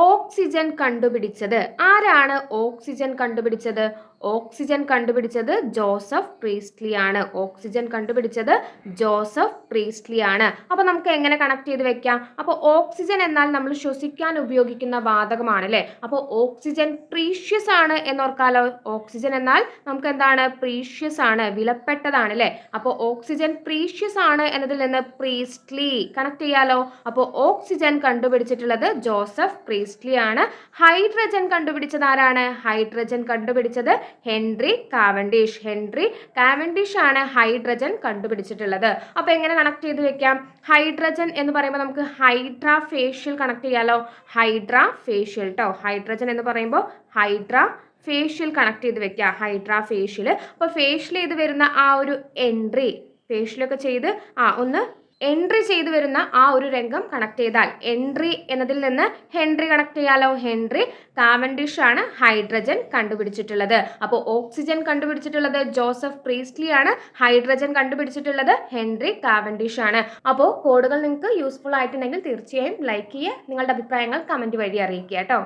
Oxygen കണ്ടുപിടിച്ചത് ആരാണ്? Oxygen കണ്ടുപിടിച്ചത് ജോസഫ് പ്രീസ്റ്റ്ലി ആണ്. ഓക്സിജൻ കണ്ടുപിടിച്ചത് ജോസഫ് പ്രീസ്റ്റ്ലി ആണ്. അപ്പൊ നമുക്ക് എങ്ങനെ കണക്ട് ചെയ്ത് വെക്കാം? അപ്പോൾ ഓക്സിജൻ എന്നാൽ നമ്മൾ ശ്വസിക്കാൻ ഉപയോഗിക്കുന്ന വാതകമാണ് അല്ലെ. അപ്പോൾ ഓക്സിജൻ പ്രീഷ്യസ് ആണ് എന്നോർക്കാലോ. ഓക്സിജൻ എന്നാൽ നമുക്ക് എന്താണ്? പ്രീഷ്യസ് ആണ്, വിലപ്പെട്ടതാണ് അല്ലെ. അപ്പോൾ ഓക്സിജൻ പ്രീഷ്യസ് ആണ് എന്നതിൽ നിന്ന് പ്രീസ്റ്റ്ലി കണക്ട് ചെയ്യാലോ. അപ്പോൾ ഓക്സിജൻ കണ്ടുപിടിച്ചിട്ടുള്ളത് ജോസഫ് പ്രീസ്റ്റ്ലി ആണ്. ഹൈഡ്രജൻ കണ്ടുപിടിച്ചത് ആരാണ്? ഹൈഡ്രജൻ കണ്ടുപിടിച്ചത് ഹെൻറി കാവൻഡിഷ് ആണ് ഹൈഡ്രജൻ കണ്ടുപിടിച്ചിട്ടുള്ളത്. അപ്പൊ എങ്ങനെ കണക്ട് ചെയ്ത് വെക്കാം? ഹൈഡ്രജൻ എന്ന് പറയുമ്പോൾ നമുക്ക് ഹൈഡ്രാ ഫേഷ്യൽ കണക്ട് ചെയ്യാലോ. ഹൈഡ്രാ ഫേഷ്യൽ ട്ടോ. ഹൈഡ്രജൻ എന്ന് പറയുമ്പോൾ ഹൈഡ്രാ ഫേഷ്യൽ കണക്ട് ചെയ്ത് വെക്കുക. Hydra facial. അപ്പോൾ ഫേഷ്യൽ ചെയ്ത് വരുന്ന ആ ഒരു എൻട്രി, ഫേഷ്യലൊക്കെ ചെയ്ത് ഒന്ന് എൻട്രി ചെയ്തു വരുന്ന ആ ഒരു രംഗം കണക്ട് ചെയ്താൽ എൻട്രി എന്നതിൽ നിന്ന് ഹെൻറി കണക്ട് ചെയ്യാലോ. ഹെൻറി കാവൻഡിഷ് ആണ് ഹൈഡ്രജൻ കണ്ടുപിടിച്ചിട്ടുള്ളത്. അപ്പോൾ ഓക്സിജൻ കണ്ടുപിടിച്ചിട്ടുള്ളത് ജോസഫ് പ്രീസ്റ്റ്ലി ആണ്. ഹൈഡ്രജൻ കണ്ടുപിടിച്ചിട്ടുള്ളത് ഹെൻറി കാവൻഡിഷ് ആണ്. അപ്പോൾ കോഡുകൾ നിങ്ങൾക്ക് യൂസ്ഫുൾ ആയിട്ടുണ്ടെങ്കിൽ തീർച്ചയായും ലൈക്ക് ചെയ്യുക. നിങ്ങളുടെ അഭിപ്രായങ്ങൾ കമന്റ് വഴി അറിയിക്കുക കേട്ടോ.